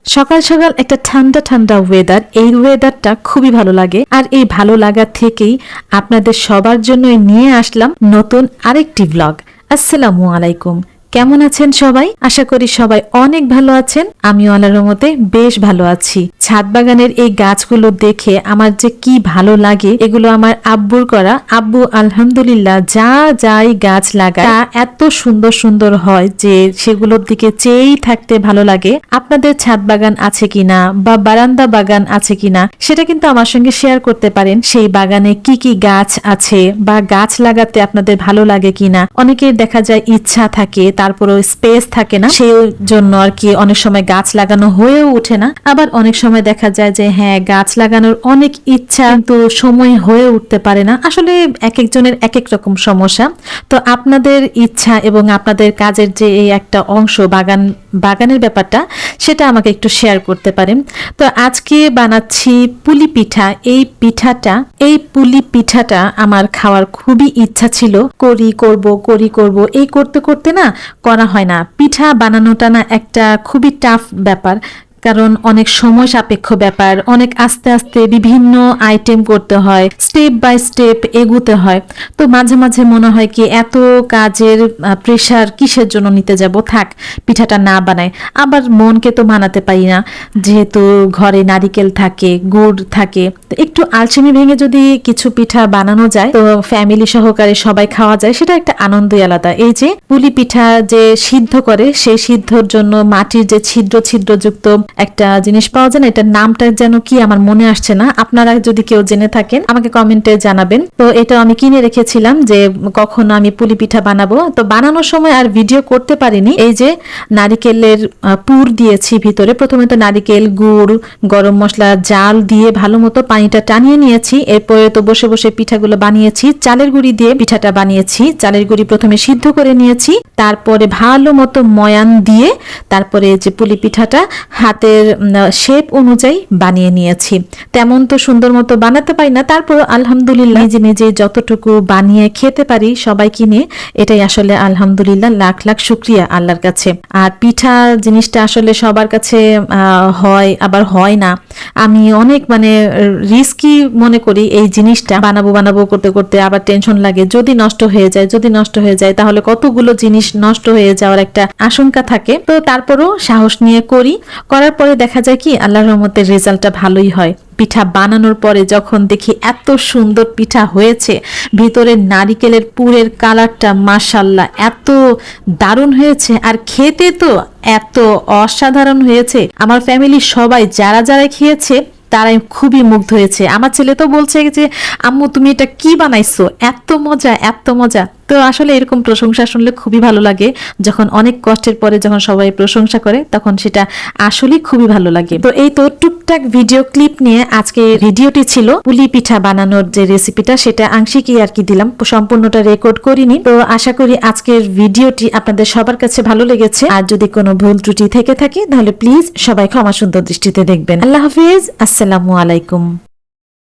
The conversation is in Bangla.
সকাল সকাল একটা ঠান্ডা ঠান্ডা ওয়েদার, এই ওয়েদারটা খুবই ভালো লাগে। আর এই ভালো লাগা থেকেই আপনাদের সবার জন্য নিয়ে আসলাম নতুন আরেকটি ব্লগ। আসসালামু আলাইকুম, কেমন আছেন সবাই? আশা করি সবাই অনেক ভালো আছেন। আমিও আল্লাহর রহমতে বেশ ভালো আছি। ছাদ বাগানের এই গাছগুলো দেখে আমার যে কি ভালো লাগে, এগুলো আমার আব্বুর করা। আব্বু আলহামদুলিল্লাহ যাই গাছ লাগায় তা এত সুন্দর সুন্দর হয় যে সেগুলোর দিকে চেয়েই থাকতে ভালো লাগে। আপনাদের ছাদ বাগান আছে কিনা বা বারান্দা বাগান আছে কিনা সেটা কিন্তু আমার সঙ্গে শেয়ার করতে পারেন। সেই বাগানে কি কি গাছ আছে বা গাছ লাগাতে আপনাদের ভালো লাগে কিনা। অনেকের দেখা যায় ইচ্ছা থাকে, তারপরে স্পেস থাকে না, সেই জন্য আর কি অনেক সময় গাছ লাগানো হয়েও ওঠে না। আবার অনেক সময় দেখা যায় যে হ্যাঁ, গাছ লাগানোর অনেক ইচ্ছা কিন্তু সময় হয়ে উঠতে পারে না। আসলে এক একজনের এক এক রকম সমস্যা। তো আপনাদের ইচ্ছা এবং আপনাদের কাজের যে এই একটা অংশ বাগানের ব্যাপারটা, সেটা আমাকে একটু শেয়ার করতে পারেন। তো আজকে বানাচ্ছি পুলি পিঠা। এই পুলি পিঠাটা আমার খাওয়ার খুবই ইচ্ছা ছিল। করব এই করতে করতে না করা হয় না। পিঠা বানানোটা না একটা খুবই টাফ ব্যাপার, কারণ অনেক সময় সাপেক্ষ ব্যাপার, অনেক আস্তে আস্তে বিভিন্ন আইটেম করতে হয়, স্টেপ বাই স্টেপ এগুতে হয়। তো মাঝে মাঝে মনে হয় কি এত কাজের প্রেশার কিসের জন্য নিতে যাব, থাক পিঠাটা না বানাই। আবার মনকে তো মানাতে পারি না, যেহেতু ঘরে নারিকেল থাকে, গুড় থাকে। তো একটু আলসেমি ভেঙে যদি কিছু পিঠা বানানো যায়, তো ফ্যামিলি সহকারে সবাই খাওয়া যায়, সেটা একটা আনন্দই আলাদা। এই যে পুলি পিঠা যে সিদ্ধ করে, সেই সিদ্ধর জন্য মাটির যে ছিদ্রযুক্ত একটা জিনিস পাওয়া যায় না, এটার নামটা যেন কি আমার মনে আসছে না। আপনারা যদি কেউ জেনে থাকেন আমাকে কমেন্টে জানাবেন। তো এটা আমি কিনে রেখেছিলাম যে কখনো আমি পুলি পিঠা বানাবো। তো বানানোর সময় আর ভিডিও করতে পারিনি। এই যে নারিকেলের পুর দিয়েছি ভিতরে। প্রথমে তো নারিকেল, গুড়, গরম মশলা, জাল দিয়ে ভালো মতো পানিটা টানিয়ে নিয়েছি। এরপরে তো বসে বসে পিঠাগুলো বানিয়েছি। চালের গুঁড়ি দিয়ে পিঠাটা বানিয়েছি। চালের গুঁড়ি প্রথমে সিদ্ধ করে নিয়েছি, তারপরে ভালো মতো ময়ান দিয়ে তারপরে যে পুলি পিঠাটা হাতের শেপ অনুযায়ী বানিয়ে নিয়েছি। তেমন তো সুন্দর মতো বানাতে পারি না, তারপর আলহামদুলিল্লাহ নিজে নিজে যতটুকু বানিয়ে খেতে পারি সবাইকে নিয়ে, এটাই আসলে আলহামদুলিল্লাহ লাখ লাখ শুকরিয়া আল্লাহর কাছে। আর পিঠা জিনিসটা আসলে সবার কাছে হয় আবার হয় না। আমি অনেক রিস্কি মনে করি এই জিনিসটা। বানাবো করতে করতে আবার টেনশন লাগে, যদি নষ্ট হয়ে যায় তাহলে কতগুলো জিনিস নষ্ট হয়ে যাওয়ার একটা আশঙ্কা থাকে। তো তারপরও সাহস নিয়ে করার পরে দেখা যায় কি আল্লাহর রহমতের রেজাল্টটা ভালোই হয়। পিঠা বানানোর পরে যখন দেখি এত সুন্দর পিঠা হয়েছে, ভিতরে নারিকেলের পুরের কালারটা মাশাআল্লাহ এত দারুণ হয়েছে, আর খেতে তো এত অসাধারণ হয়েছে। আমার ফ্যামিলির সবাই যারা খেয়েছে তারাই খুবই মুগ্ধ হয়েছে। আমার ছেলে তো বলছে যে আম্মু তুমি এটা কি বানাইছো, এত মজা। তো আসলে এরকম প্রশংসা শুনলে খুবই ভালো লাগে। যখন অনেক কষ্টের পরে যখন সবাই প্রশংসা করে, তখন সেটা আসলে খুবই ভালো লাগে। তো এই তো টুকটাক ভিডিও ক্লিপ নিয়ে আজকে ভিডিওটি ছিল। পুলি পিঠা বানানোর যে রেসিপিটা, সেটা আংশিকই আর কি দিলাম, সম্পূর্ণটা রেকর্ড করিনি। তো আশা করি আজকের ভিডিওটি আপনাদের সবার কাছে ভালো লেগেছে। আর যদি কোনো ভুল ত্রুটি থেকে থাকে তাহলে প্লিজ সবাই ক্ষমা সুন্দর দৃষ্টিতে দেখবেন। আল্লাহ হাফিজ, আসসালামু আলাইকুম।